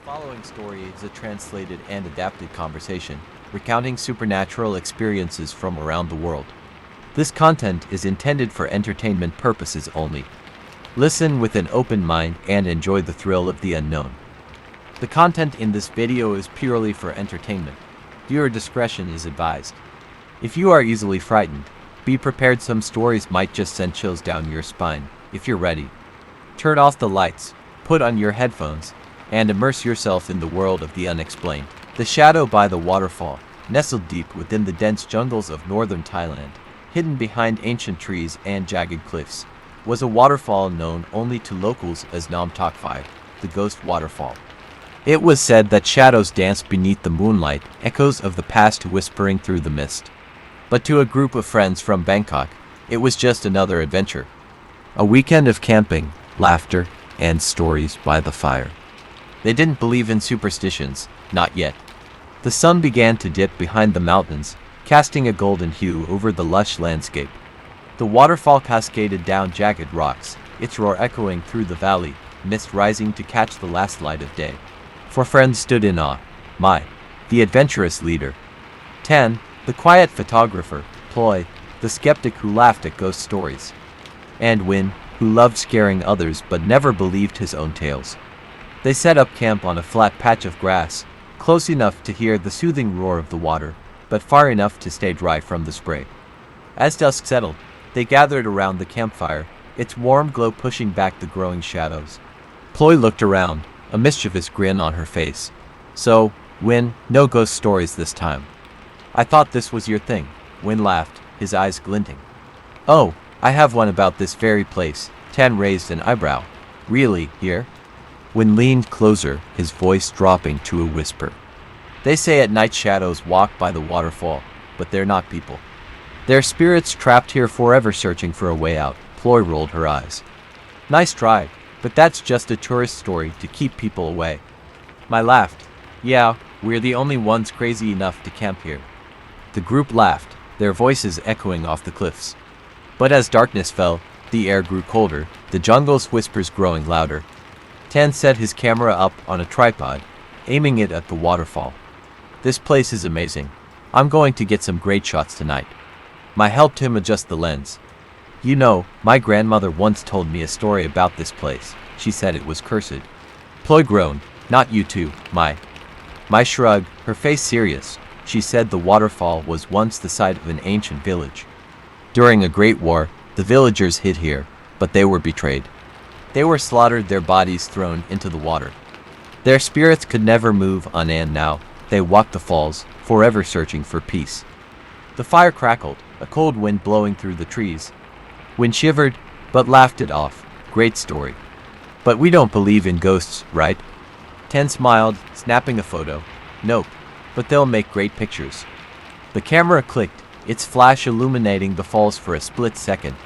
Following story is a translated and adapted conversation, recounting supernatural experiences from around the world. This content is intended for entertainment purposes only. Listen with an open mind and enjoy the thrill of the unknown. The content in this video is purely for entertainment. Viewer discretion is advised. If you are easily frightened, be prepared some stories might just send chills down your spine. If you're ready, turn off the lights, put on your headphones, and immerse yourself in the world of the unexplained. The Shadow by the Waterfall, nestled deep within the dense jungles of northern Thailand, hidden behind ancient trees and jagged cliffs, was a waterfall known only to locals as Nam Tok Phai, the ghost waterfall. It was said that shadows danced beneath the moonlight, echoes of the past whispering through the mist. But to a group of friends from Bangkok, it was just another adventure. A weekend of camping, laughter, and stories by the fire. They didn't believe in superstitions, not yet. The sun began to dip behind the mountains, casting a golden hue over the lush landscape. The waterfall cascaded down jagged rocks, its roar echoing through the valley, mist rising to catch the last light of day. Four friends stood in awe. Mai, the adventurous leader. Tan, the quiet photographer. Ploy, the skeptic who laughed at ghost stories. And Win, who loved scaring others but never believed his own tales. They set up camp on a flat patch of grass, close enough to hear the soothing roar of the water, but far enough to stay dry from the spray. As dusk settled, they gathered around the campfire, its warm glow pushing back the growing shadows. Ploy looked around, a mischievous grin on her face. So, Win, no ghost stories this time. I thought this was your thing. Win laughed, his eyes glinting. Oh, I have one about this very place. Tan raised an eyebrow. Really, here? Win leaned closer, his voice dropping to a whisper. They say at night shadows walk by the waterfall, but they're not people. They're spirits trapped here forever searching for a way out. Ploy rolled her eyes. Nice try, but that's just a tourist story to keep people away. Mai laughed. Yeah, we're the only ones crazy enough to camp here. The group laughed, their voices echoing off the cliffs. But as darkness fell, the air grew colder, the jungle's whispers growing louder. Tan set his camera up on a tripod, aiming it at the waterfall. This place is amazing. I'm going to get some great shots tonight. Mai helped him adjust the lens. You know, my grandmother once told me a story about this place. She said it was cursed. Ploy groaned. Not you too, Mai. Mai shrugged, her face serious. She said the waterfall was once the site of an ancient village. During a great war, the villagers hid here, but they were betrayed. They were slaughtered, their bodies thrown into the water. Their spirits could never move on, and now they walk the falls, forever searching for peace. The fire crackled, a cold wind blowing through the trees. Win shivered, but laughed it off. Great story. But we don't believe in ghosts, right? Tan smiled, snapping a photo. Nope, but they'll make great pictures. The camera clicked, its flash illuminating the falls for a split second.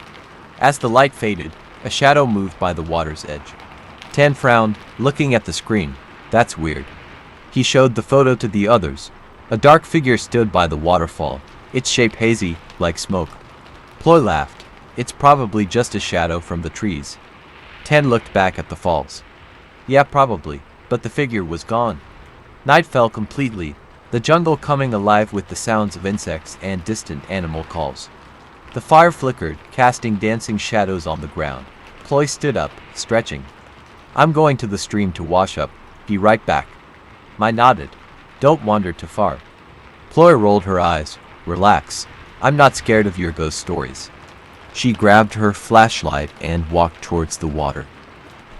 As the light faded, a shadow moved by the water's edge. Tan frowned, looking at the screen. That's weird. He showed the photo to the others. A dark figure stood by the waterfall, its shape hazy, like smoke. Ploy laughed. It's probably just a shadow from the trees. Tan looked back at the falls. Yeah, probably, but the figure was gone. Night fell completely, the jungle coming alive with the sounds of insects and distant animal calls. The fire flickered, casting dancing shadows on the ground. Ploy stood up, stretching. I'm going to the stream to wash up. Be right back. Mai nodded. Don't wander too far. Ploy rolled her eyes. Relax. I'm not scared of your ghost stories. She grabbed her flashlight and walked towards the water.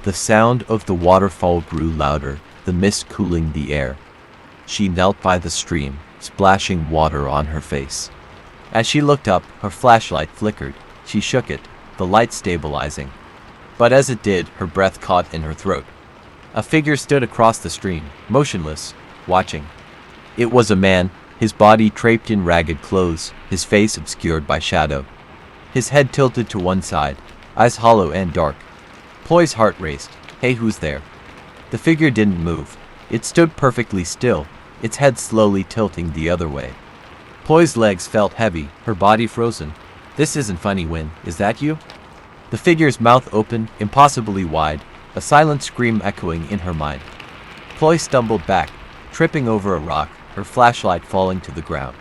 The sound of the waterfall grew louder, the mist cooling the air. She knelt by the stream, splashing water on her face. As she looked up, her flashlight flickered. She shook it, the light stabilizing. But as it did, her breath caught in her throat. A figure stood across the stream, motionless, watching. It was a man, his body draped in ragged clothes, his face obscured by shadow. His head tilted to one side, eyes hollow and dark. Ploy's heart raced. Hey, who's there? The figure didn't move. It stood perfectly still, its head slowly tilting the other way. Ploy's legs felt heavy, her body frozen. This isn't funny, Win. Is that you? The figure's mouth opened, impossibly wide, a silent scream echoing in her mind. Ploy stumbled back, tripping over a rock, her flashlight falling to the ground.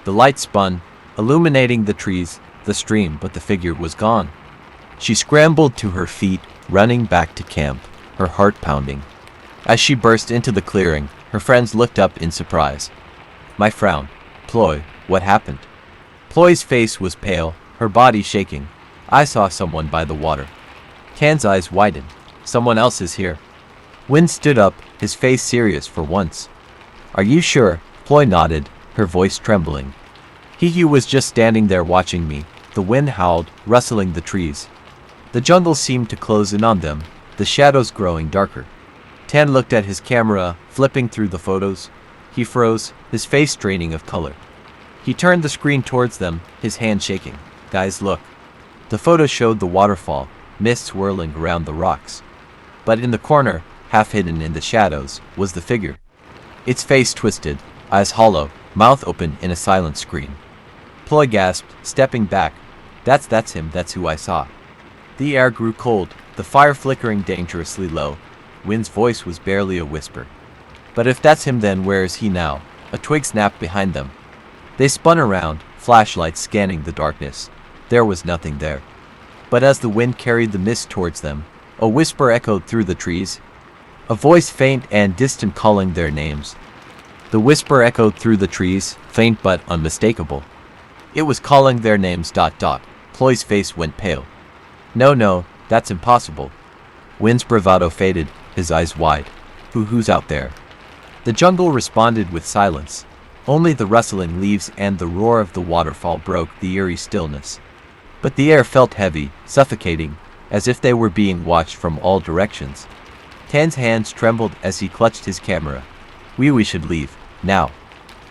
The light spun, illuminating the trees, the stream, but the figure was gone. She scrambled to her feet, running back to camp, her heart pounding. As she burst into the clearing, her friends looked up in surprise. My frown. Ploy, what happened? Ploy's face was pale, her body shaking. I saw someone by the water. Tan's eyes widened. Someone else is here. Win stood up, his face serious for once. Are you sure? Ploy nodded, her voice trembling. He was just standing there watching me. The wind howled, rustling the trees. The jungle seemed to close in on them, the shadows growing darker. Tan looked at his camera, flipping through the photos. He froze, his face draining of color. He turned the screen towards them, his hand shaking. Guys, look. The photo showed the waterfall, mist swirling around the rocks. But in the corner, half hidden in the shadows, was the figure. Its face twisted, eyes hollow, mouth open in a silent scream. Ploy gasped, stepping back. That's him, that's who I saw. The air grew cold, the fire flickering dangerously low. Win's voice was barely a whisper. But if that's him, then where is he now? A twig snapped behind them. They spun around, flashlights scanning the darkness. There was nothing there. But as the wind carried the mist towards them, a whisper echoed through the trees. A voice faint and distant calling their names. The whisper echoed through the trees, faint but unmistakable. It was calling their names. Ploy's face went pale. No, that's impossible. Win's bravado faded, his eyes wide. Who's out there? The jungle responded with silence. Only the rustling leaves and the roar of the waterfall broke the eerie stillness. But the air felt heavy, suffocating, as if they were being watched from all directions. Tan's hands trembled as he clutched his camera. We should leave, now.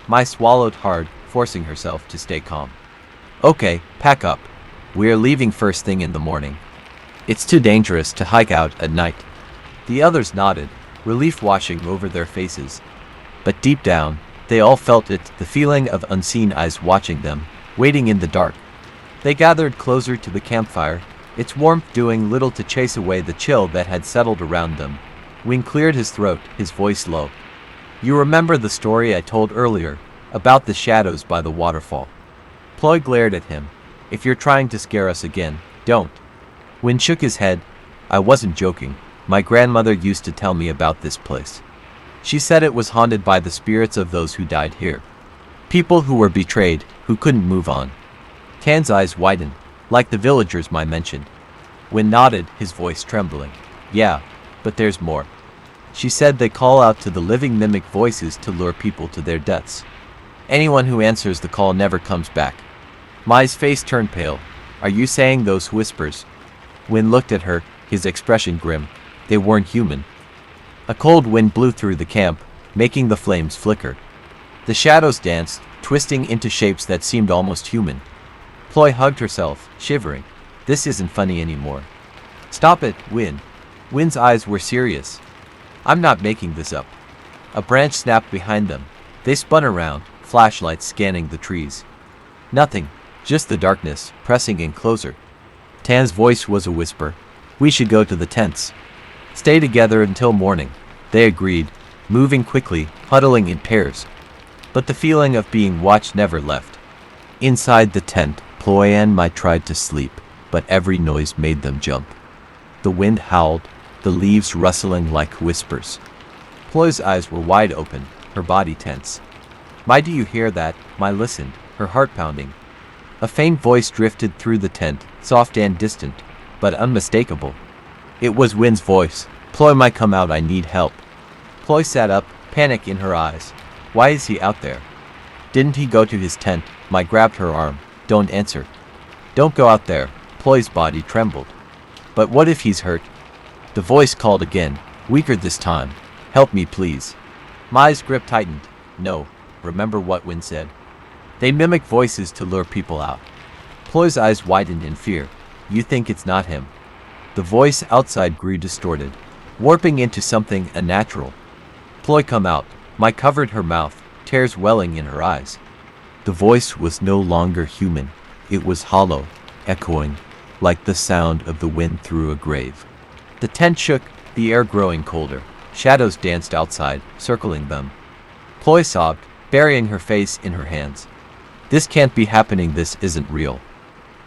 Mai swallowed hard, forcing herself to stay calm. Okay, pack up. We're leaving first thing in the morning. It's too dangerous to hike out at night. The others nodded, relief washing over their faces. But deep down, they all felt it, the feeling of unseen eyes watching them, waiting in the dark. They gathered closer to the campfire, its warmth doing little to chase away the chill that had settled around them. Wing cleared his throat, his voice low. You remember the story I told earlier, about the shadows by the waterfall? Ploy glared at him. If you're trying to scare us again, don't. Win shook his head. I wasn't joking. My grandmother used to tell me about this place. She said it was haunted by the spirits of those who died here. People who were betrayed, who couldn't move on. Tan's eyes widened, like the villagers Mai mentioned. Win nodded, his voice trembling. Yeah, but there's more. She said they call out to the living mimic voices to lure people to their deaths. Anyone who answers the call never comes back. Mai's face turned pale. Are you saying those whispers? Win looked at her, his expression grim. They weren't human. A cold wind blew through the camp, making the flames flicker. The shadows danced, twisting into shapes that seemed almost human. Ploy hugged herself, shivering. This isn't funny anymore. Stop it, Win. Win's eyes were serious. I'm not making this up. A branch snapped behind them. They spun around, flashlights scanning the trees. Nothing, just the darkness, pressing in closer. Tan's voice was a whisper. We should go to the tents. Stay together until morning. They agreed, moving quickly, huddling in pairs. But the feeling of being watched never left. Inside the tent, Ploy and Mai tried to sleep, but every noise made them jump. The wind howled, the leaves rustling like whispers. Ploy's eyes were wide open, her body tense. Mai, do you hear that? Mai listened, her heart pounding. A faint voice drifted through the tent, soft and distant, but unmistakable. It was Win's voice. Ploy, Mai, come out, I need help. Ploy sat up, panic in her eyes. Why is he out there? Didn't he go to his tent? Mai grabbed her arm. Don't answer. Don't go out there. Ploy's body trembled. But what if he's hurt? The voice called again, weaker this time. Help me, please. Mai's grip tightened. No. Remember what Win said. They mimic voices to lure people out. Ploy's eyes widened in fear. You think it's not him? The voice outside grew distorted, warping into something unnatural. Ploy, come out. Mai covered her mouth, tears welling in her eyes. The voice was no longer human. It was hollow, echoing, like the sound of the wind through a grave. The tent shook, the air growing colder. Shadows danced outside, circling them. Ploy sobbed, burying her face in her hands. This can't be happening, this isn't real.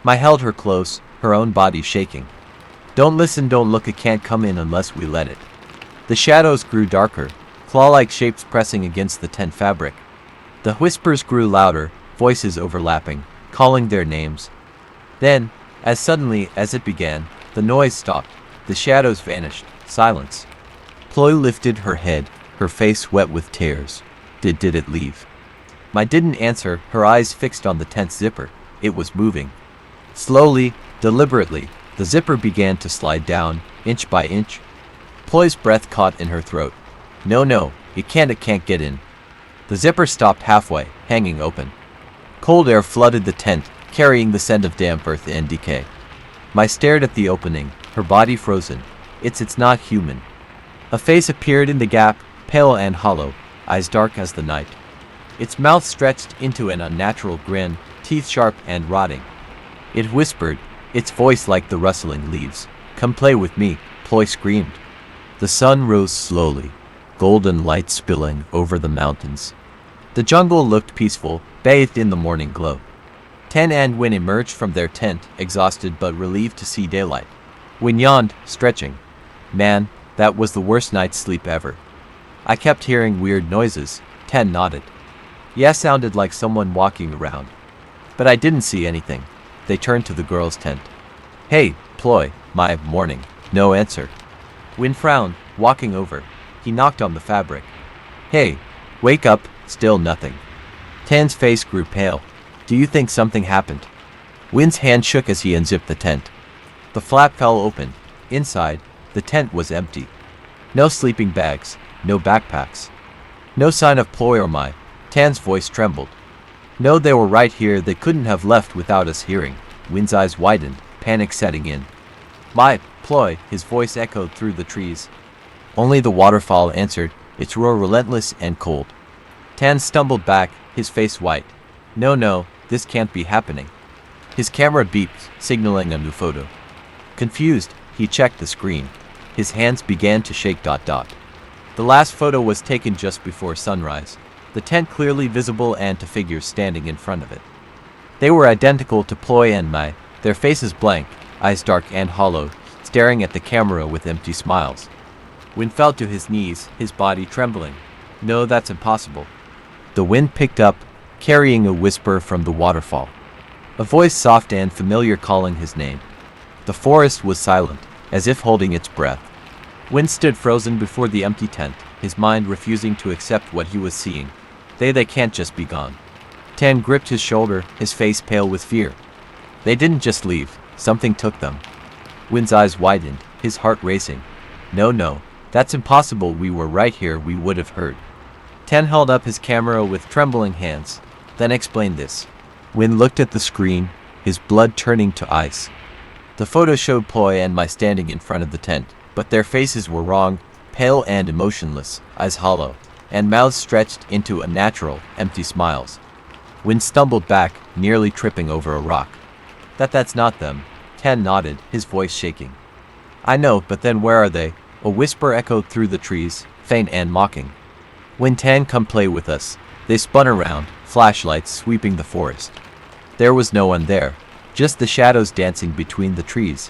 Mai held her close, her own body shaking. Don't listen, don't look, it can't come in unless we let it. The shadows grew darker, claw-like shapes pressing against the tent fabric. The whispers grew louder, voices overlapping, calling their names. Then, as suddenly as it began, the noise stopped, the shadows vanished, silence. Ploy lifted her head, her face wet with tears. Did it leave? Mai didn't answer, her eyes fixed on the tent's zipper. It was moving. Slowly, deliberately, the zipper began to slide down, inch by inch. Ploy's breath caught in her throat. No, it can't get in. The zipper stopped halfway, hanging open. Cold air flooded the tent, carrying the scent of damp earth and decay. Mai stared at the opening, her body frozen. It's not human. A face appeared in the gap, pale and hollow, eyes dark as the night. Its mouth stretched into an unnatural grin, teeth sharp and rotting. It whispered, its voice like the rustling leaves. Come play with me, Ploy screamed. The sun rose slowly, golden light spilling over the mountains. The jungle looked peaceful, bathed in the morning glow. Tan and Win emerged from their tent, exhausted but relieved to see daylight. Win yawned, stretching. Man, that was the worst night's sleep ever. I kept hearing weird noises. Tan nodded. Yeah, sounded like someone walking around. But I didn't see anything. They turned to the girl's tent. Hey, Ploy, Mai, morning. No answer. Win frowned, walking over. He knocked on the fabric. Hey, wake up, still nothing. Tan's face grew pale. Do you think something happened? Win's hand shook as he unzipped the tent. The flap fell open. Inside, the tent was empty. No sleeping bags, no backpacks. No sign of Ploy or Mai. Tan's voice trembled. No, they were right here, they couldn't have left without us hearing. Win's eyes widened, panic setting in. Mai, Ploy, his voice echoed through the trees. Only the waterfall answered, its roar relentless and cold. Tan stumbled back, his face white. No, this can't be happening. His camera beeped, signaling a new photo. Confused, he checked the screen. His hands began to shake. The last photo was taken just before sunrise, the tent clearly visible and two figures standing in front of it. They were identical to Ploy and Mai, their faces blank, eyes dark and hollow, staring at the camera with empty smiles. Win fell to his knees, his body trembling. No, that's impossible. The wind picked up, carrying a whisper from the waterfall. A voice soft and familiar calling his name. The forest was silent, as if holding its breath. Win stood frozen before the empty tent, his mind refusing to accept what he was seeing. They can't just be gone. Tan gripped his shoulder, his face pale with fear. They didn't just leave, something took them. Win's eyes widened, his heart racing. No, that's impossible, we were right here, we would have heard. Tan held up his camera with trembling hands, then explained this. Win looked at the screen, his blood turning to ice. The photo showed Ploy and Mai standing in front of the tent, but their faces were wrong, pale and emotionless, eyes hollow, and mouths stretched into unnatural, empty smiles. Win stumbled back, nearly tripping over a rock. That's not them. Tan nodded, his voice shaking. I know, but then where are they? A whisper echoed through the trees, faint and mocking. When Tan, come play with us. They spun around, flashlights sweeping the forest. There was no one there, just the shadows dancing between the trees.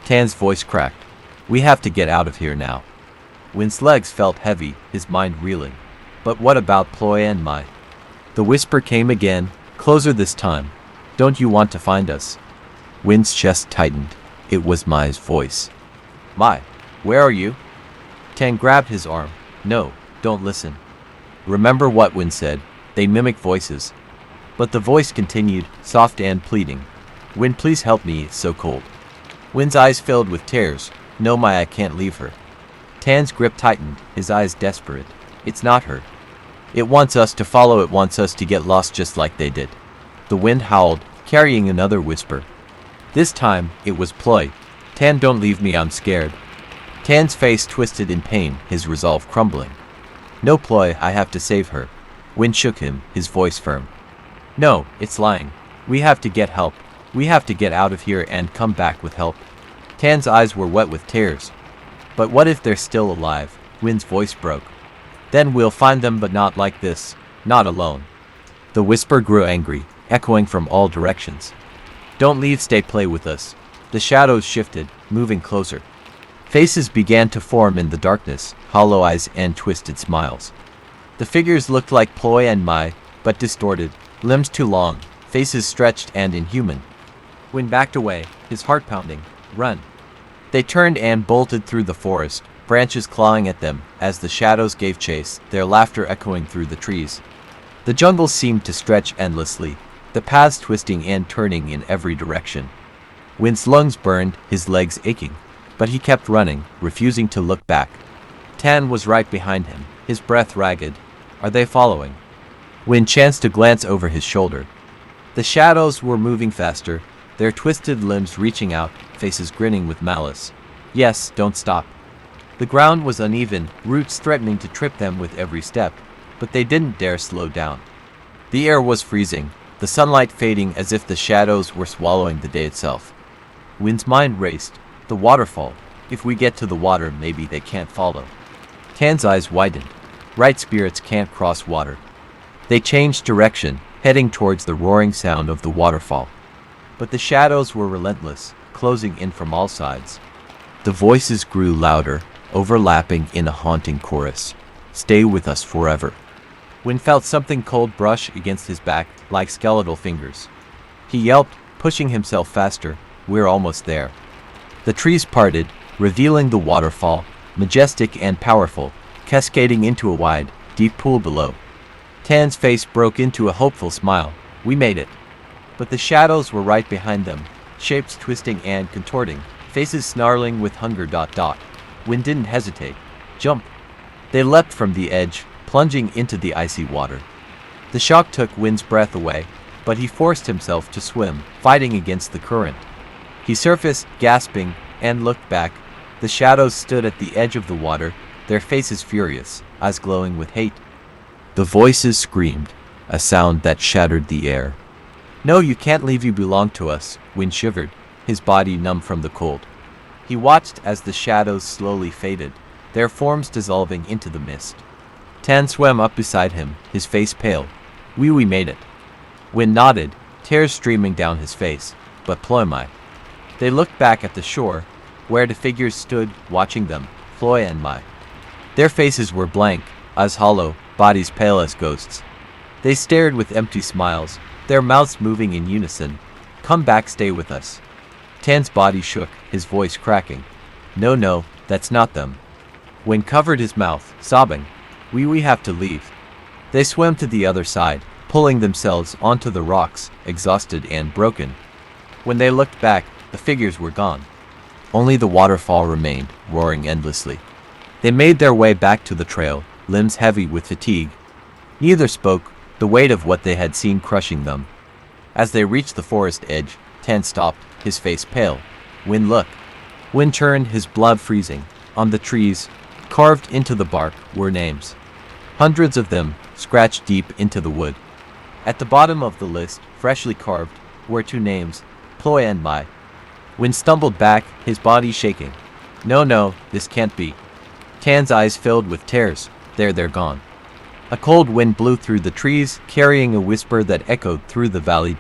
Tan's voice cracked. We have to get out of here now. Win's legs felt heavy, his mind reeling. But what about Ploy and Mai? The whisper came again, closer this time. Don't you want to find us? Win's chest tightened. It was Mai's voice. Mai, where are you? Tan grabbed his arm. No, don't listen. Remember what Win said. They mimic voices. But the voice continued, soft and pleading. Win, please help me, it's so cold. Win's eyes filled with tears. No, Mai, I can't leave her. Tan's grip tightened, his eyes desperate. It's not her. It wants us to follow, it wants us to get lost just like they did. The wind howled, carrying another whisper. This time, it was Ploy. Tan, don't leave me, I'm scared. Tan's face twisted in pain, his resolve crumbling. No, Ploy, I have to save her. Win shook him, his voice firm. No, it's lying. We have to get help. We have to get out of here and come back with help. Tan's eyes were wet with tears. But what if they're still alive? Win's voice broke. Then we'll find them, but not like this, not alone. The whisper grew angry, echoing from all directions. Don't leave, stay, play with us. The shadows shifted, moving closer. Faces began to form in the darkness, hollow eyes and twisted smiles. The figures looked like Ploy and Mai, but distorted, limbs too long, faces stretched and inhuman. Win backed away, his heart pounding. Run. They turned and bolted through the forest, branches clawing at them as the shadows gave chase, their laughter echoing through the trees. The jungle seemed to stretch endlessly, the paths twisting and turning in every direction. Win's lungs burned, his legs aching, but he kept running, refusing to look back. Tan was right behind him, his breath ragged. Are they following? Win chanced to glance over his shoulder. The shadows were moving faster, their twisted limbs reaching out, faces grinning with malice. Yes, don't stop. The ground was uneven, roots threatening to trip them with every step, but they didn't dare slow down. The air was freezing, the sunlight fading as if the shadows were swallowing the day itself. Win's mind raced. The waterfall. If we get to the water, maybe they can't follow. Tan's eyes widened. Right spirits can't cross water. They changed direction, heading towards the roaring sound of the waterfall. But the shadows were relentless, closing in from all sides. The voices grew louder, overlapping in a haunting chorus. Stay with us forever. Win felt something cold brush against his back, like skeletal fingers. He yelped, pushing himself faster. We're almost there. The trees parted, revealing the waterfall, majestic and powerful, cascading into a wide, deep pool below. Tan's face broke into a hopeful smile. We made it. But the shadows were right behind them, shapes twisting and contorting, faces snarling with hunger. Win didn't hesitate. Jump. They leapt from the edge, plunging into the icy water. The shock took Win's breath away, but he forced himself to swim, fighting against the current. He surfaced, gasping, and looked back. The shadows stood at the edge of the water, their faces furious, eyes glowing with hate. The voices screamed, a sound that shattered the air. No, you can't leave, you belong to us. Win shivered, his body numb from the cold. He watched as the shadows slowly faded, their forms dissolving into the mist. Tan swam up beside him, his face pale. We made it. Win nodded, tears streaming down his face. But Ploy. They looked back at the shore, where the figures stood, watching them, Ploy and Mai. Their faces were blank, eyes hollow, bodies pale as ghosts. They stared with empty smiles, their mouths moving in unison. Come back, stay with us. Tan's body shook, his voice cracking. No, that's not them. Win covered his mouth, sobbing. We have to leave. They swam to the other side, pulling themselves onto the rocks, exhausted and broken. When they looked back, the figures were gone. Only the waterfall remained, roaring endlessly. They made their way back to the trail, limbs heavy with fatigue. Neither spoke, the weight of what they had seen crushing them. As they reached the forest edge, Tan stopped, his face pale. Win, look. Win turned, his blood freezing. On the trees, carved into the bark, were names. Hundreds of them, scratched deep into the wood. At the bottom of the list, freshly carved, were two names, Ploy and Mai. Win stumbled back, his body shaking. No, this can't be. Tan's eyes filled with tears. They're gone. A cold wind blew through the trees, carrying a whisper that echoed through the valley.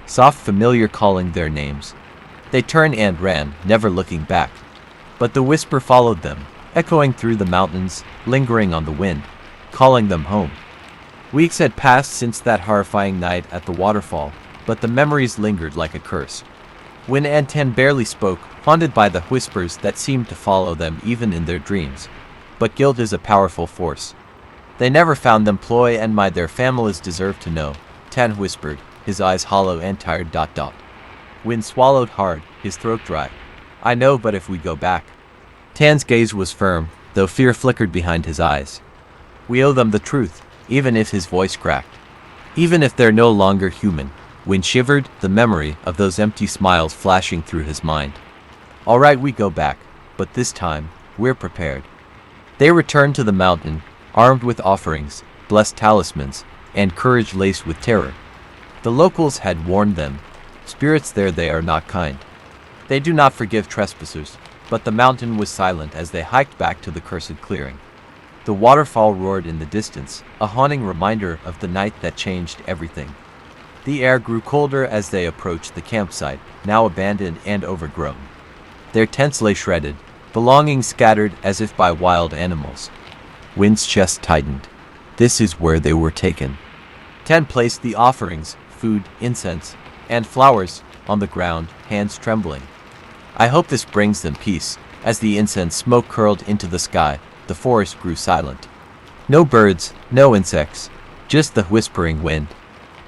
Soft, familiar, calling their names. They turned and ran, never looking back. But the whisper followed them, echoing through the mountains, lingering on the wind, calling them home. Weeks had passed since that horrifying night at the waterfall, but the memories lingered like a curse. Win and Tan barely spoke, haunted by the whispers that seemed to follow them even in their dreams. But guilt is a powerful force. They never found them, Ploy and Mai, their families deserve to know, Tan whispered, his eyes hollow and tired. Win swallowed hard, his throat dry. I know, but if we go back. Tan's gaze was firm, though fear flickered behind his eyes. We owe them the truth, even if his voice cracked. Even if they're no longer human. Win shivered, the memory of those empty smiles flashing through his mind. All right, we go back, but this time, we're prepared. They returned to the mountain, armed with offerings, blessed talismans, and courage laced with terror. The locals had warned them. Spirits there, they are not kind. They do not forgive trespassers. But the mountain was silent as they hiked back to the cursed clearing. The waterfall roared in the distance, a haunting reminder of the night that changed everything. The air grew colder as they approached the campsite, now abandoned and overgrown. Their tents lay shredded, belongings scattered as if by wild animals. Wynn's chest tightened. This is where they were taken. Tan placed the offerings, food, incense, and flowers, on the ground, hands trembling. I hope this brings them peace. As the incense smoke curled into the sky, the forest grew silent. No birds, no insects, just the whispering wind.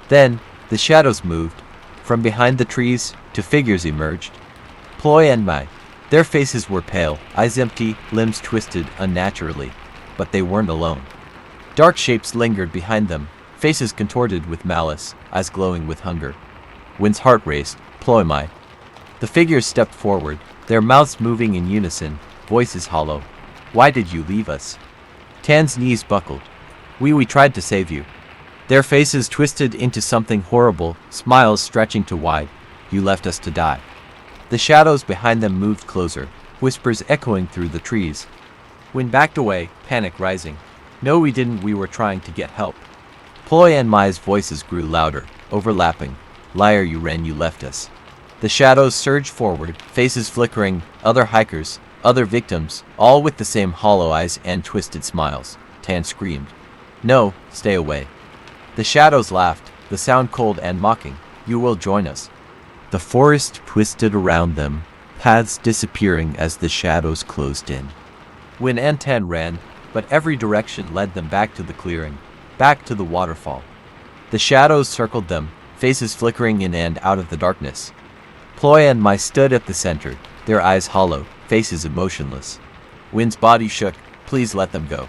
Then, the shadows moved. From behind the trees, two figures emerged. Ploy and Mai. Their faces were pale, eyes empty, limbs twisted unnaturally. But they weren't alone. Dark shapes lingered behind them, faces contorted with malice, eyes glowing with hunger. Wynn's heart raced. Ploy Mai. The figures stepped forward, their mouths moving in unison, voices hollow. Why did you leave us? Tan's knees buckled. We tried to save you. Their faces twisted into something horrible, smiles stretching to wide. You left us to die. The shadows behind them moved closer, whispers echoing through the trees. Wynn backed away, panic rising. No, we didn't, we were trying to get help. Ploy and Mai's voices grew louder, overlapping. Liar, you ran, you left us. The shadows surged forward, faces flickering, other hikers, other victims, all with the same hollow eyes and twisted smiles. Tan screamed. No, stay away. The shadows laughed, the sound cold and mocking. You will join us. The forest twisted around them, paths disappearing as the shadows closed in. Wynn and Tan ran, but every direction led them back to the clearing, back to the waterfall. The shadows circled them, faces flickering in and out of the darkness. Ploy and Mai stood at the center, their eyes hollow, faces emotionless. Wynn's body shook. Please let them go.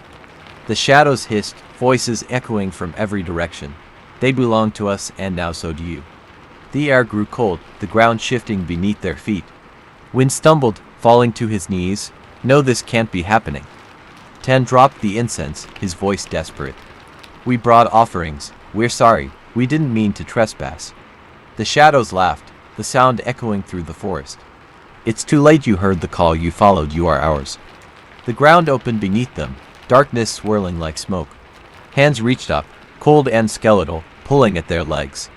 The shadows hissed, voices echoing from every direction. They belong to us, and now so do you. The air grew cold, the ground shifting beneath their feet. Wynn stumbled, falling to his knees. No, this can't be happening. Tan dropped the incense, his voice desperate. We brought offerings. We're sorry. We didn't mean to trespass. The shadows laughed, the sound echoing through the forest. It's too late, you heard the call, you followed, you are ours. The ground opened beneath them, darkness swirling like smoke. Hands reached up, cold and skeletal, pulling at their legs.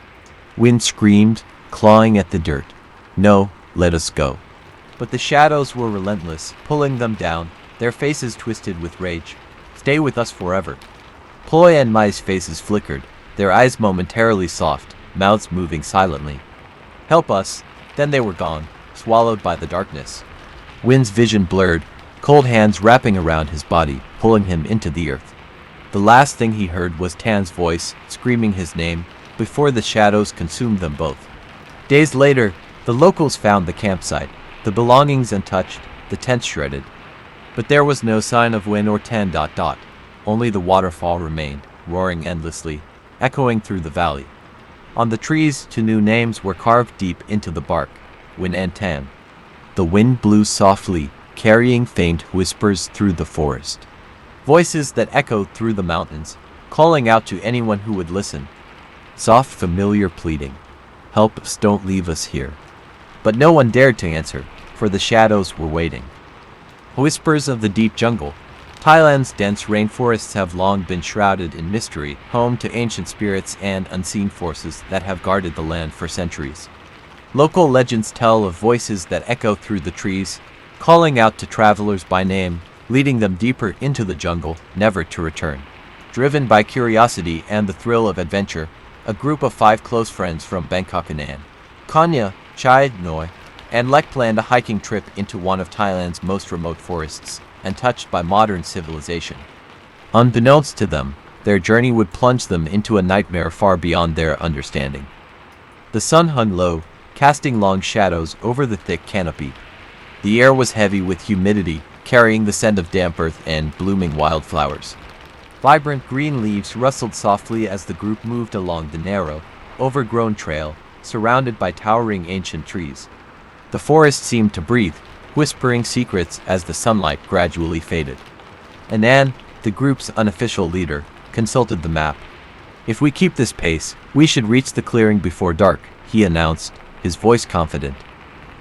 Wind screamed, clawing at the dirt. No, let us go. But the shadows were relentless, pulling them down, their faces twisted with rage. Stay with us forever. Ploy and Mai's faces flickered, their eyes momentarily soft, mouths moving silently. Help us. Then they were gone, swallowed by the darkness. Wynn's vision blurred, cold hands wrapping around his body, pulling him into the earth. The last thing he heard was Tan's voice, screaming his name, before the shadows consumed them both. Days later, the locals found the campsite, the belongings untouched, the tents shredded. But there was no sign of Wynn or Tan. Only the waterfall remained, roaring endlessly, echoing through the valley. On the trees, two new names were carved deep into the bark, Wynn and Tan. The wind blew softly, carrying faint whispers through the forest. Voices that echoed through the mountains, calling out to anyone who would listen. Soft, familiar pleading. Help us, don't leave us here. But no one dared to answer, for the shadows were waiting. Whispers of the deep jungle. Thailand's dense rainforests have long been shrouded in mystery, home to ancient spirits and unseen forces that have guarded the land for centuries. Local legends tell of voices that echo through the trees, calling out to travelers by name, leading them deeper into the jungle, never to return. Driven by curiosity and the thrill of adventure, a group of 5 close friends from Bangkok and Kanya, Chai Noi, and Lek planned a hiking trip into one of Thailand's most remote forests, untouched by modern civilization. Unbeknownst to them, their journey would plunge them into a nightmare far beyond their understanding. The sun hung low, casting long shadows over the thick canopy. The air was heavy with humidity, carrying the scent of damp earth and blooming wildflowers. Vibrant green leaves rustled softly as the group moved along the narrow, overgrown trail, surrounded by towering ancient trees. The forest seemed to breathe, whispering secrets as the sunlight gradually faded. Anan, the group's unofficial leader, consulted the map. If we keep this pace, we should reach the clearing before dark, he announced, his voice confident.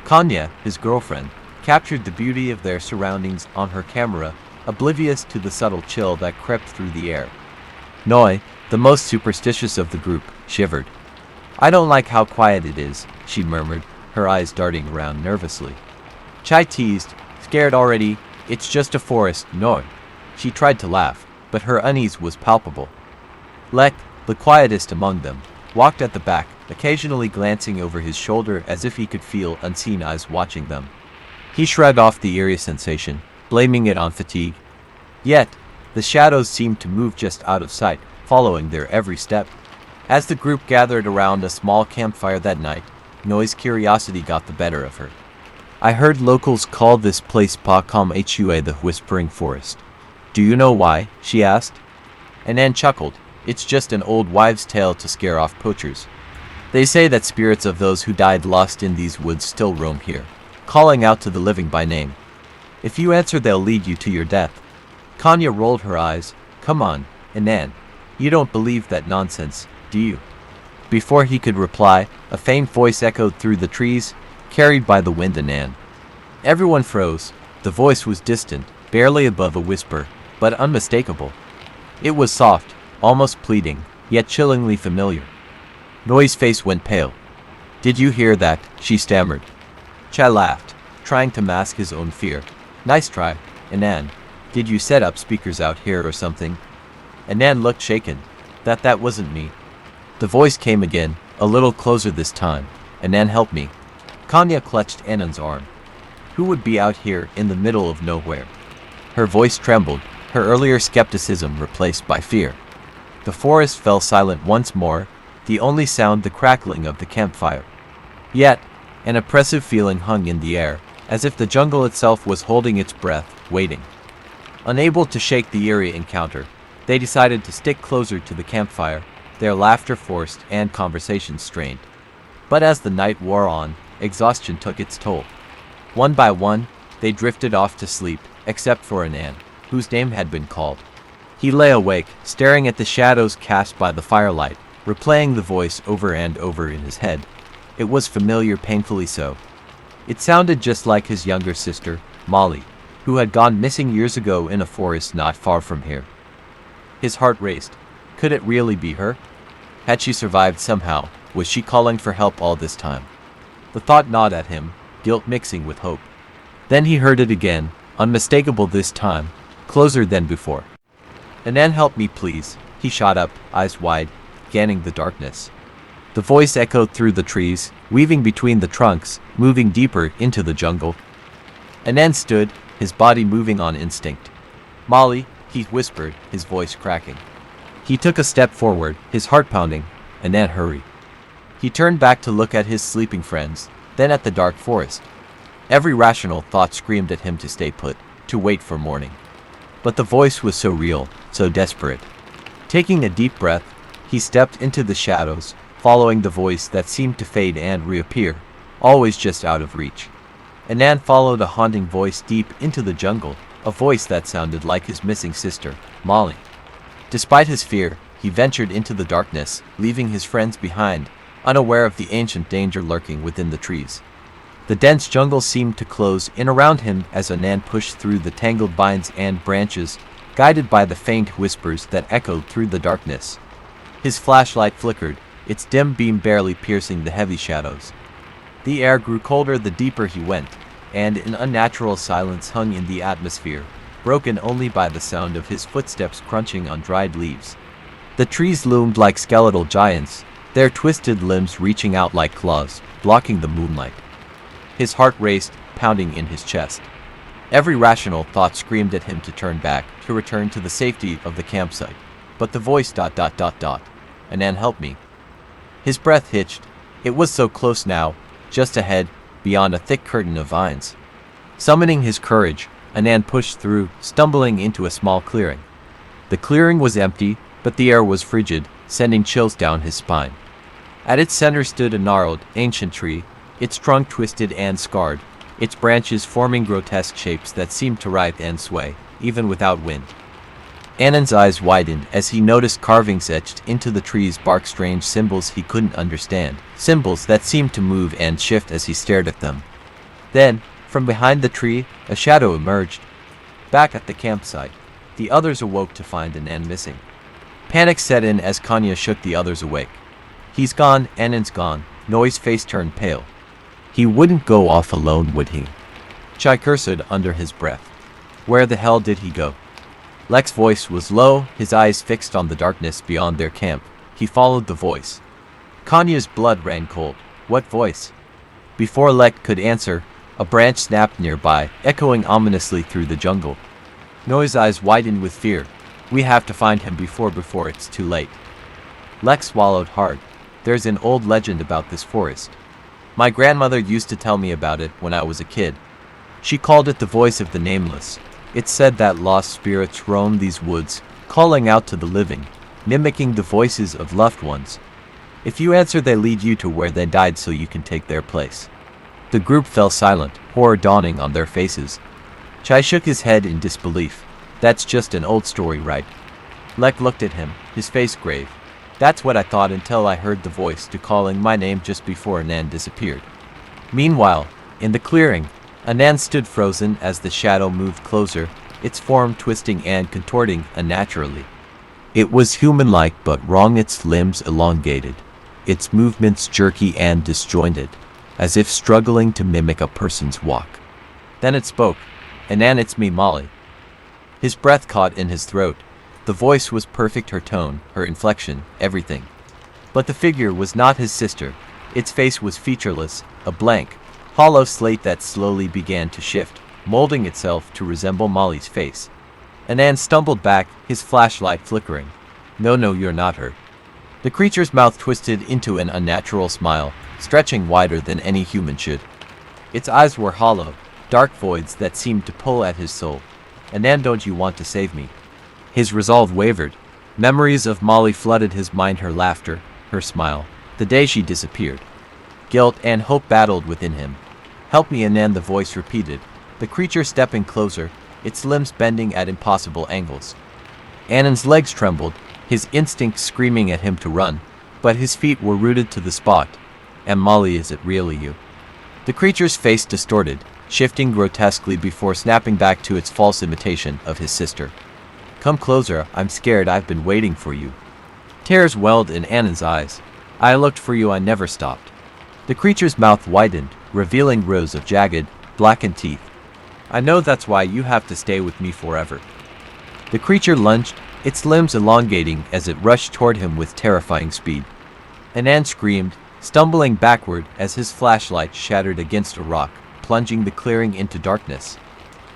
Kanya, his girlfriend, captured the beauty of their surroundings on her camera, oblivious to the subtle chill that crept through the air. Noi, the most superstitious of the group, shivered. "I don't like how quiet it is," she murmured, her eyes darting around nervously. Chai teased, "Scared already? It's just a forest, Noi." She tried to laugh, but her unease was palpable. Lek, the quietest among them, walked at the back, occasionally glancing over his shoulder as if he could feel unseen eyes watching them. He shrugged off the eerie sensation, blaming it on fatigue. Yet, the shadows seemed to move just out of sight, following their every step. As the group gathered around a small campfire that night, Noi's curiosity got the better of her. "I heard locals call this place Pa Kam Hua, the Whispering Forest. Do you know why?" she asked. Anand chuckled. "It's just an old wives' tale to scare off poachers. They say that spirits of those who died lost in these woods still roam here, calling out to the living by name. If you answer, they'll lead you to your death." Kanya rolled her eyes. "Come on, Anand. You don't believe that nonsense, do you?" Before he could reply, a faint voice echoed through the trees, carried by the wind. Anand. Everyone froze. The voice was distant, barely above a whisper, but unmistakable. It was soft, almost pleading, yet chillingly familiar. Noi's face went pale. "Did you hear that?" she stammered. Chai laughed, trying to mask his own fear. "Nice try, Anand. Did you set up speakers out here or something?" Anand looked shaken. That wasn't me." The voice came again, a little closer this time. "Anand, help me." Kanya clutched Anand's arm. Who would be out here in the middle of nowhere? Her voice trembled, her earlier skepticism replaced by fear. The forest fell silent once more, the only sound the crackling of the campfire. Yet, an oppressive feeling hung in the air, as if the jungle itself was holding its breath, waiting. Unable to shake the eerie encounter, they decided to stick closer to the campfire, their laughter forced and conversation strained. But as the night wore on, exhaustion took its toll. One by one, they drifted off to sleep, except for Anand, whose name had been called. He lay awake, staring at the shadows cast by the firelight, replaying the voice over and over in his head. It was familiar, painfully so. It sounded just like his younger sister, Molly, who had gone missing years ago in a forest not far from here. His heart raced. Could it really be her? Had she survived somehow? Was she calling for help all this time? The thought gnawed at him, guilt mixing with hope. Then he heard it again, unmistakable this time, closer than before. "Anand, help me please," he shot up, eyes wide, scanning the darkness. The voice echoed through the trees, weaving between the trunks, moving deeper into the jungle. Anand stood, his body moving on instinct. "Molly," he whispered, his voice cracking. He took a step forward, his heart pounding. Anand, hurry. He turned back to look at his sleeping friends, then at the dark forest. Every rational thought screamed at him to stay put, to wait for morning. But the voice was so real, so desperate. Taking a deep breath, he stepped into the shadows, following the voice that seemed to fade and reappear, always just out of reach. Anand followed a haunting voice deep into the jungle, a voice that sounded like his missing sister, Molly. Despite his fear, he ventured into the darkness, leaving his friends behind, unaware of the ancient danger lurking within the trees. The dense jungle seemed to close in around him as Anand pushed through the tangled vines and branches, guided by the faint whispers that echoed through the darkness. His flashlight flickered, its dim beam barely piercing the heavy shadows. The air grew colder the deeper he went, and an unnatural silence hung in the atmosphere, broken only by the sound of his footsteps crunching on dried leaves. The trees loomed like skeletal giants, their twisted limbs reaching out like claws, blocking the moonlight. His heart raced, pounding in his chest. Every rational thought screamed at him to turn back, to return to the safety of the campsite. But the voice ... "Anand, help me." His breath hitched. It was so close now, just ahead, beyond a thick curtain of vines. Summoning his courage, Anand pushed through, stumbling into a small clearing. The clearing was empty, but the air was frigid, sending chills down his spine. At its center stood a gnarled, ancient tree, its trunk twisted and scarred, its branches forming grotesque shapes that seemed to writhe and sway, even without wind. Anand's eyes widened as he noticed carvings etched into the tree's bark, strange symbols he couldn't understand, symbols that seemed to move and shift as he stared at them. Then, From behind the tree, a shadow emerged. Back at the campsite, the others awoke to find Anand missing. Panic set in as Kanya shook the others awake. He's gone, Anand's gone. Noi's face turned pale. He wouldn't go off alone, would he? Chai cursed under his breath. Where the hell did he go? Lek's voice was low, his eyes fixed on the darkness beyond their camp. He followed the voice. Kanya's blood ran cold. What voice? Before Lek could answer, a branch snapped nearby, echoing ominously through the jungle. Noi's eyes widened with fear. We have to find him before it's too late. Lek swallowed hard. There's an old legend about this forest. My grandmother used to tell me about it when I was a kid. She called it the voice of the nameless. It said that lost spirits roam these woods, calling out to the living, mimicking the voices of loved ones. If you answer, they lead you to where they died so you can take their place. The group fell silent, horror dawning on their faces. Chai shook his head in disbelief. That's just an old story, right? Lek looked at him, his face grave. That's what I thought until I heard the voice calling my name just before Anand disappeared. Meanwhile, in the clearing, Anand stood frozen as the shadow moved closer, its form twisting and contorting unnaturally. It was human-like but wrong, its limbs elongated, its movements jerky and disjointed, as if struggling to mimic a person's walk. Then it spoke. Anand, it's me, Molly. His breath caught in his throat. The voice was perfect, her tone, her inflection, everything. But the figure was not his sister. Its face was featureless, a blank, hollow slate that slowly began to shift, molding itself to resemble Molly's face. Anand stumbled back, his flashlight flickering. No, you're not her. The creature's mouth twisted into an unnatural smile, stretching wider than any human should. Its eyes were hollow, dark voids that seemed to pull at his soul. Anand, don't you want to save me? His resolve wavered. Memories of Molly flooded his mind, her laughter, her smile, the day she disappeared. Guilt and hope battled within him. Help me, Anand, the voice repeated, the creature stepping closer, its limbs bending at impossible angles. Anand's legs trembled, his instinct screaming at him to run, but his feet were rooted to the spot. And Molly, is it really you? The creature's face distorted, shifting grotesquely before snapping back to its false imitation of his sister. Come closer, I'm scared, I've been waiting for you. Tears welled in Anand's eyes. I looked for you, I never stopped. The creature's mouth widened, revealing rows of jagged, blackened teeth. I know, that's why you have to stay with me forever. The creature lunged, its limbs elongating as it rushed toward him with terrifying speed. Anand screamed, stumbling backward as his flashlight shattered against a rock, plunging the clearing into darkness.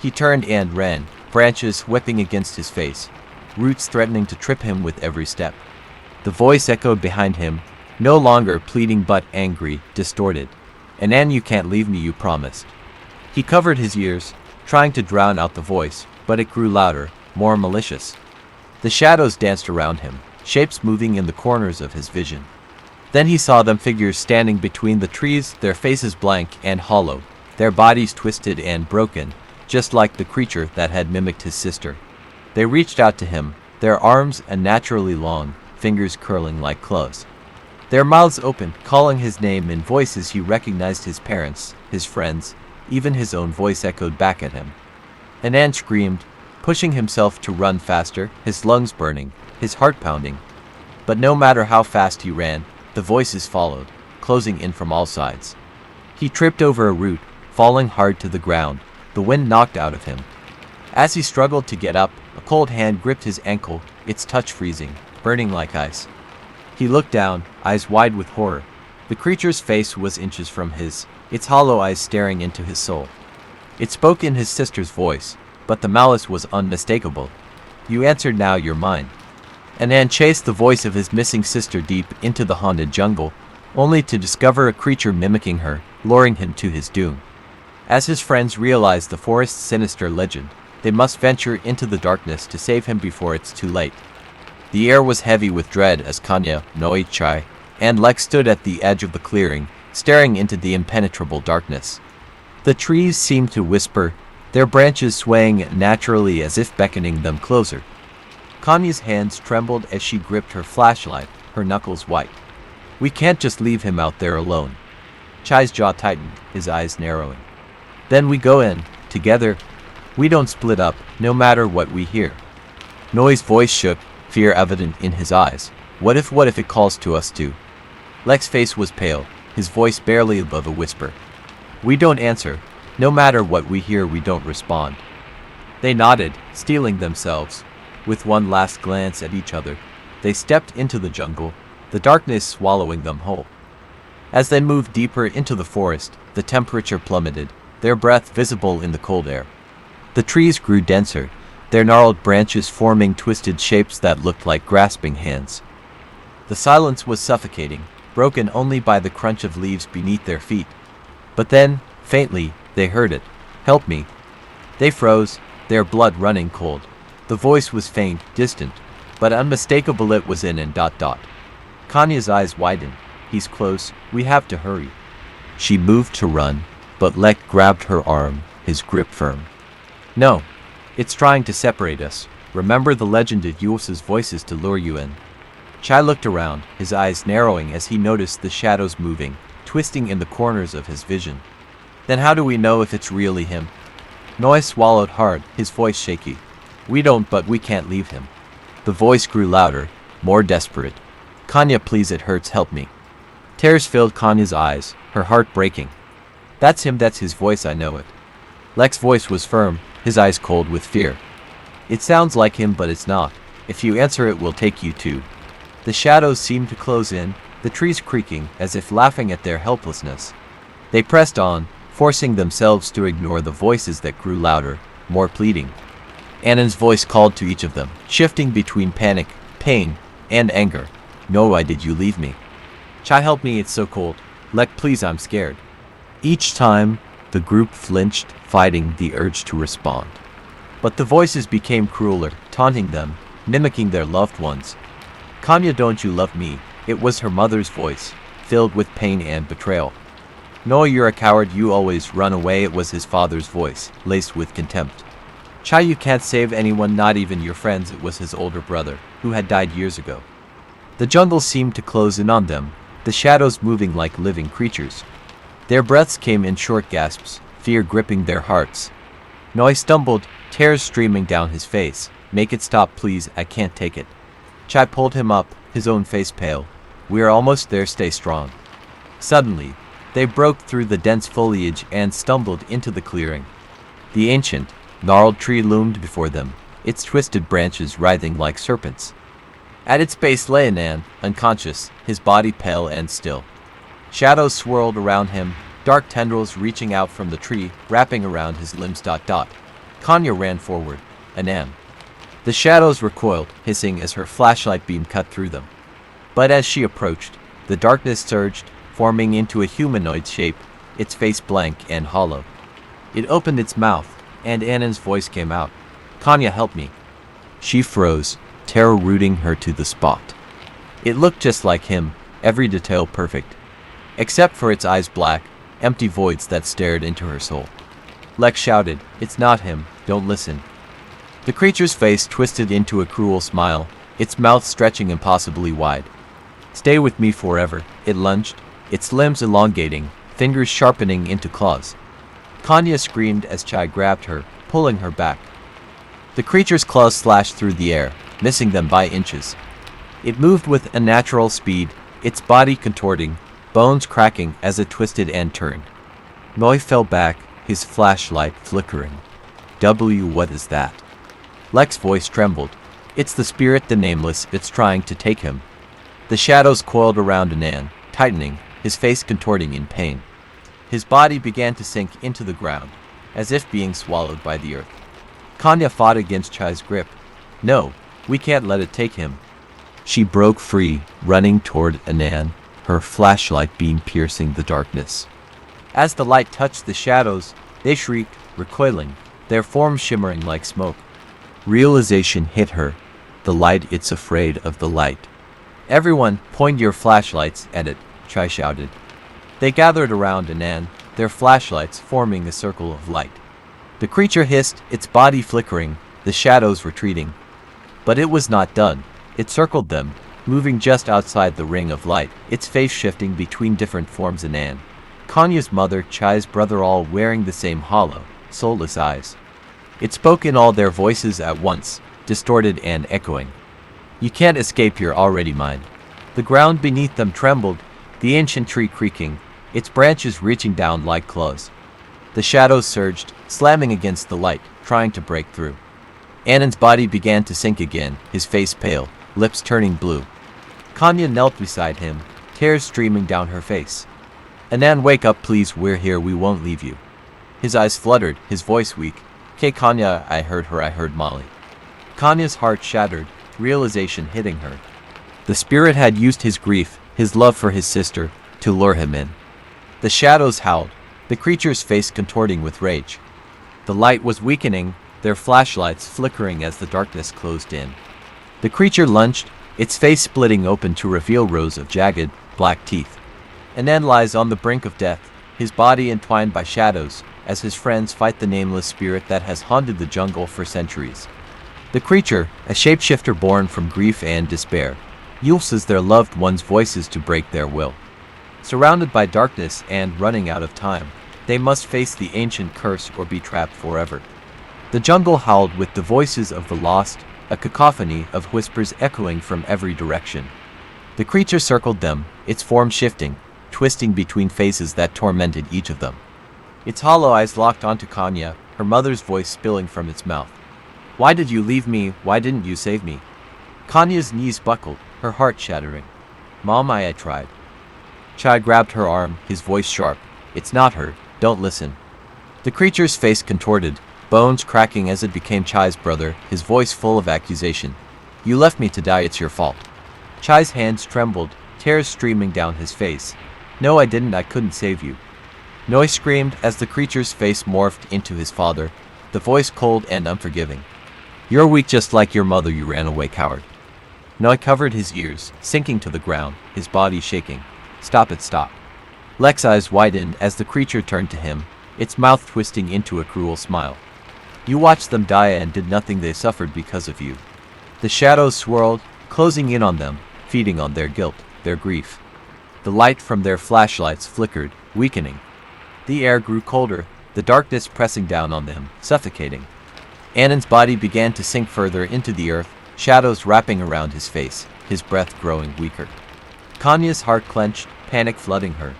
He turned and ran, branches whipping against his face, roots threatening to trip him with every step. The voice echoed behind him, no longer pleading but angry, distorted. Anand, you can't leave me, you promised. He covered his ears, trying to drown out the voice, but it grew louder, more malicious. The shadows danced around him, shapes moving in the corners of his vision. Then he saw them, figures standing between the trees, their faces blank and hollow, their bodies twisted and broken, just like the creature that had mimicked his sister. They reached out to him, their arms unnaturally long, fingers curling like claws. Their mouths opened, calling his name in voices he recognized, his parents, his friends, even his own voice echoed back at him. Anand screamed, pushing himself to run faster, his lungs burning, his heart pounding. But no matter how fast he ran, the voices followed, closing in from all sides. He tripped over a root, falling hard to the ground, the wind knocked out of him. As he struggled to get up, a cold hand gripped his ankle, its touch freezing, burning like ice. He looked down, eyes wide with horror. The creature's face was inches from his, its hollow eyes staring into his soul. It spoke in his sister's voice, but the malice was unmistakable. You answered, now you're mine. Anand chased the voice of his missing sister deep into the haunted jungle, only to discover a creature mimicking her, luring him to his doom. As his friends realized the forest's sinister legend, they must venture into the darkness to save him before it's too late. The air was heavy with dread as Kanya, Noi, Chai, and Lek stood at the edge of the clearing, staring into the impenetrable darkness. The trees seemed to whisper, their branches swaying naturally as if beckoning them closer. Kanya's hands trembled as she gripped her flashlight, her knuckles white. We can't just leave him out there alone. Chai's jaw tightened, his eyes narrowing. Then we go in, together. We don't split up, no matter what we hear. Noi's voice shook, fear evident in his eyes. What if it calls to us too? Lek's face was pale, his voice barely above a whisper. We don't answer. No matter what we hear, we don't respond. They nodded, steeling themselves. With one last glance at each other, they stepped into the jungle, the darkness swallowing them whole. As they moved deeper into the forest, the temperature plummeted, their breath visible in the cold air. The trees grew denser, their gnarled branches forming twisted shapes that looked like grasping hands. The silence was suffocating, broken only by the crunch of leaves beneath their feet. But then, faintly, they heard it. Help me. They froze, their blood running cold. The voice was faint, distant, but unmistakable. It was in and ... Kanya's eyes widened. He's close, we have to hurry. She moved to run, but Lek grabbed her arm, his grip firm. No. It's trying to separate us. Remember the legend it uses voices to lure you in. Chai looked around, his eyes narrowing as he noticed the shadows moving, twisting in the corners of his vision. Then how do we know if it's really him? Noi swallowed hard, his voice shaky. We don't, but we can't leave him. The voice grew louder, more desperate. Kanya, please, it hurts, help me. Tears filled Kanya's eyes, her heart breaking. That's him, that's his voice, I know it. Lek's voice was firm, his eyes cold with fear. It sounds like him, but it's not. If you answer, it will take you to. The shadows seemed to close in, the trees creaking, as if laughing at their helplessness. They pressed on, forcing themselves to ignore the voices that grew louder, more pleading. Annan's voice called to each of them, shifting between panic, pain, and anger. No, why did you leave me? Chai, help me, it's so cold. Lek, please, I'm scared. Each time, the group flinched, fighting the urge to respond. But the voices became crueler, taunting them, mimicking their loved ones. Kanya, don't you love me? It was her mother's voice, filled with pain and betrayal. No, you're a coward, you always run away. It was his father's voice, laced with contempt. Chai, you can't save anyone, not even your friends. It was his older brother, who had died years ago. The jungle seemed to close in on them, the shadows moving like living creatures. Their breaths came in short gasps, fear gripping their hearts. Noi stumbled, tears streaming down his face. Make it stop, please, I can't take it. Chai pulled him up, his own face pale. We are almost there, stay strong. Suddenly, they broke through the dense foliage and stumbled into the clearing. The ancient, gnarled tree loomed before them, its twisted branches writhing like serpents. At its base lay Anan, unconscious, his body pale and still. Shadows swirled around him, dark tendrils reaching out from the tree, wrapping around his limbs. Kanya ran forward. Anan. The shadows recoiled, hissing as her flashlight beam cut through them. But as she approached, the darkness surged, forming into a humanoid shape, its face blank and hollow. It opened its mouth, and Annan's voice came out. Kanya, help me. She froze, terror rooting her to the spot. It looked just like him, every detail perfect. Except for its eyes black, empty voids that stared into her soul. Lek shouted, it's not him, don't listen. The creature's face twisted into a cruel smile, its mouth stretching impossibly wide. Stay with me forever, it lunged, its limbs elongating, fingers sharpening into claws. Kanya screamed as Chai grabbed her, pulling her back. The creature's claws slashed through the air, missing them by inches. It moved with unnatural speed, its body contorting, bones cracking as it twisted and turned. Noi fell back, his flashlight flickering. What is that? Lek's voice trembled. It's the spirit, the nameless, it's trying to take him. The shadows coiled around Anan, tightening, his face contorting in pain. His body began to sink into the ground, as if being swallowed by the earth. Kanya fought against Chai's grip. No, we can't let it take him. She broke free, running toward Anan, her flashlight beam piercing the darkness. As the light touched the shadows, they shrieked, recoiling, their forms shimmering like smoke. Realization hit her. The light, it's afraid of the light. Everyone, point your flashlights at it, Chai shouted. They gathered around Anan, their flashlights forming a circle of light. The creature hissed, its body flickering, the shadows retreating. But it was not done. It circled them, moving just outside the ring of light, its face shifting between different forms. Anan. Kanya's mother, Chai's brother, all wearing the same hollow, soulless eyes. It spoke in all their voices at once, distorted and echoing. You can't escape, you're already mine. The ground beneath them trembled, the ancient tree creaking, its branches reaching down like claws. The shadows surged, slamming against the light, trying to break through. Annan's body began to sink again, his face pale, lips turning blue. Kanya knelt beside him, tears streaming down her face. Anand, wake up please, we're here, we won't leave you. His eyes fluttered, his voice weak. K Kanya, I heard her, I heard Molly. Kanya's heart shattered, realization hitting her. The spirit had used his grief, his love for his sister, to lure him in. The shadows howled, the creature's face contorting with rage. The light was weakening, their flashlights flickering as the darkness closed in. The creature lunged, its face splitting open to reveal rows of jagged, black teeth. Anand lies on the brink of death, his body entwined by shadows, as his friends fight the nameless spirit that has haunted the jungle for centuries. The creature, a shapeshifter born from grief and despair, uses their loved ones' voices to break their will. Surrounded by darkness and running out of time, they must face the ancient curse or be trapped forever. The jungle howled with the voices of the lost, a cacophony of whispers echoing from every direction. The creature circled them, its form shifting, twisting between faces that tormented each of them. Its hollow eyes locked onto Kanya, her mother's voice spilling from its mouth. Why did you leave me? Why didn't you save me? Kanya's knees buckled, her heart shattering. Mom, I tried. Chai grabbed her arm, his voice sharp. It's not her, don't listen. The creature's face contorted, bones cracking as it became Chai's brother, his voice full of accusation. You left me to die, it's your fault. Chai's hands trembled, tears streaming down his face. No, I didn't, I couldn't save you. Noi screamed as the creature's face morphed into his father, the voice cold and unforgiving. You're weak just like your mother, you ran away, coward. Noi covered his ears, sinking to the ground, his body shaking. Stop it, stop. Lek's eyes widened as the creature turned to him, its mouth twisting into a cruel smile. You watched them die and did nothing, they suffered because of you. The shadows swirled, closing in on them, feeding on their guilt, their grief. The light from their flashlights flickered, weakening. The air grew colder, the darkness pressing down on them, suffocating. Annan's body began to sink further into the earth, shadows wrapping around his face, his breath growing weaker. Kanya's heart clenched, panic flooding her.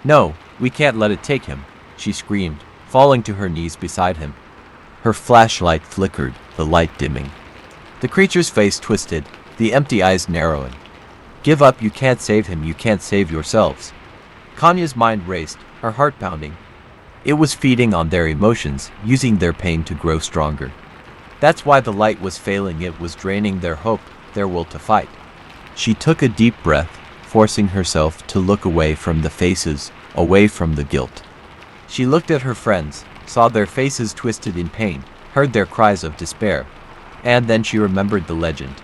No, we can't let it take him, she screamed, falling to her knees beside him. Her flashlight flickered, the light dimming. The creature's face twisted, the empty eyes narrowing. Give up, you can't save him, you can't save yourselves. Kanya's mind raced, her heart pounding. It was feeding on their emotions, using their pain to grow stronger. That's why the light was failing, it was draining their hope, their will to fight. She took a deep breath, forcing herself to look away from the faces, away from the guilt. She looked at her friends, saw their faces twisted in pain, heard their cries of despair, and then she remembered the legend.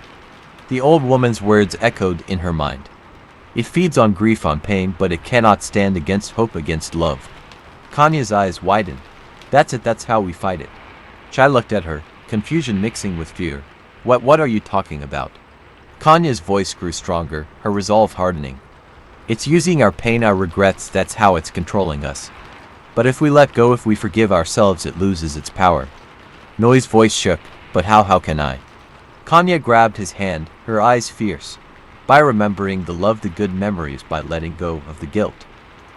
The old woman's words echoed in her mind. It feeds on grief, on pain, but it cannot stand against hope, against love. Kanya's eyes widened. That's it, that's how we fight it. Chai looked at her, confusion mixing with fear. What are you talking about? Kanya's voice grew stronger, her resolve hardening. It's using our pain, our regrets, that's how it's controlling us. But if we let go, if we forgive ourselves, it loses its power. Noi's voice shook, but how can I? Kanya grabbed his hand, her eyes fierce. By remembering the love, the good memories, by letting go of the guilt.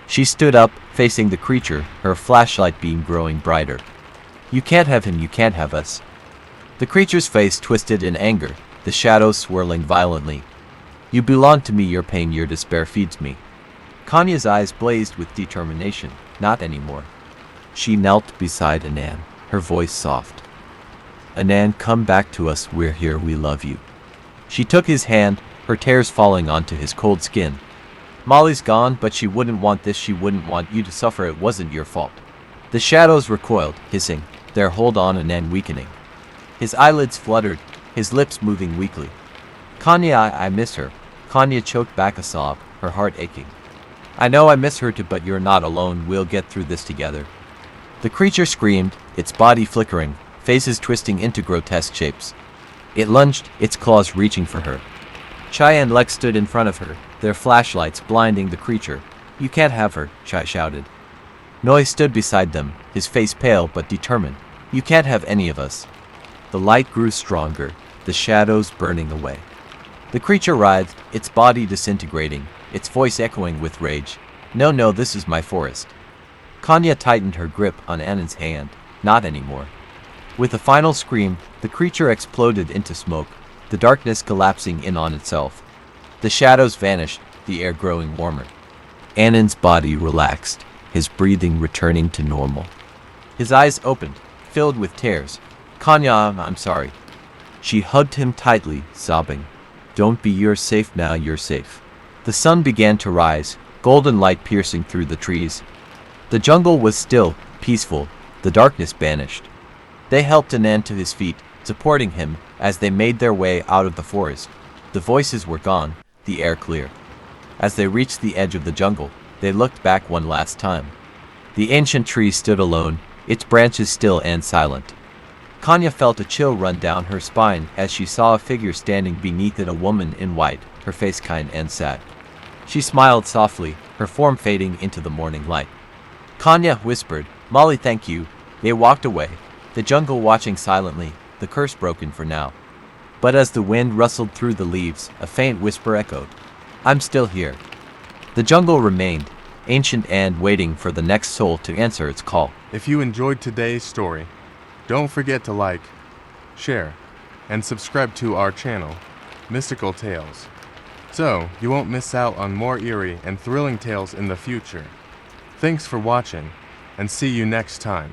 She stood up, facing the creature, her flashlight beam growing brighter. You can't have him, you can't have us. The creature's face twisted in anger, the shadows swirling violently. You belong to me, your pain, your despair feeds me. Kanya's eyes blazed with determination. Not anymore. She knelt beside Anand, her voice soft. Anand, come back to us, we're here, we love you. She took his hand, her tears falling onto his cold skin. Molly's gone, but she wouldn't want this, she wouldn't want you to suffer, it wasn't your fault. The shadows recoiled, hissing, their hold on Anand weakening. His eyelids fluttered, his lips moving weakly. Kanya, I miss her. Kanya choked back a sob, her heart aching. I know I miss her too, but you're not alone, we'll get through this together. The creature screamed, its body flickering, faces twisting into grotesque shapes. It lunged, its claws reaching for her. Chai and Lex stood in front of her, their flashlights blinding the creature. You can't have her, Chai shouted. Noi stood beside them, his face pale but determined. You can't have any of us. The light grew stronger, the shadows burning away. The creature writhed, its body disintegrating, its voice echoing with rage. No, no, this is my forest. Kanya tightened her grip on Annan's hand. Not anymore. With a final scream, the creature exploded into smoke, the darkness collapsing in on itself. The shadows vanished, the air growing warmer. Annan's body relaxed, his breathing returning to normal. His eyes opened, filled with tears. Kanya, I'm sorry. She hugged him tightly, sobbing. Don't be, you're safe now, you're safe. The sun began to rise, golden light piercing through the trees. The jungle was still, peaceful, the darkness banished. They helped Anand to his feet, supporting him as they made their way out of the forest. The voices were gone, the air clear. As they reached the edge of the jungle, they looked back one last time. The ancient tree stood alone, its branches still and silent. Kanya felt a chill run down her spine as she saw a figure standing beneath it, a woman in white, her face kind and sad. She smiled softly, her form fading into the morning light. Kanya whispered, Molly, thank you. They walked away, the jungle watching silently, the curse broken for now. But as the wind rustled through the leaves, a faint whisper echoed. I'm still here. The jungle remained, ancient and waiting for the next soul to answer its call. If you enjoyed today's story, don't forget to like, share, and subscribe to our channel, Mystical Tales, so you won't miss out on more eerie and thrilling tales in the future. Thanks for watching, and see you next time.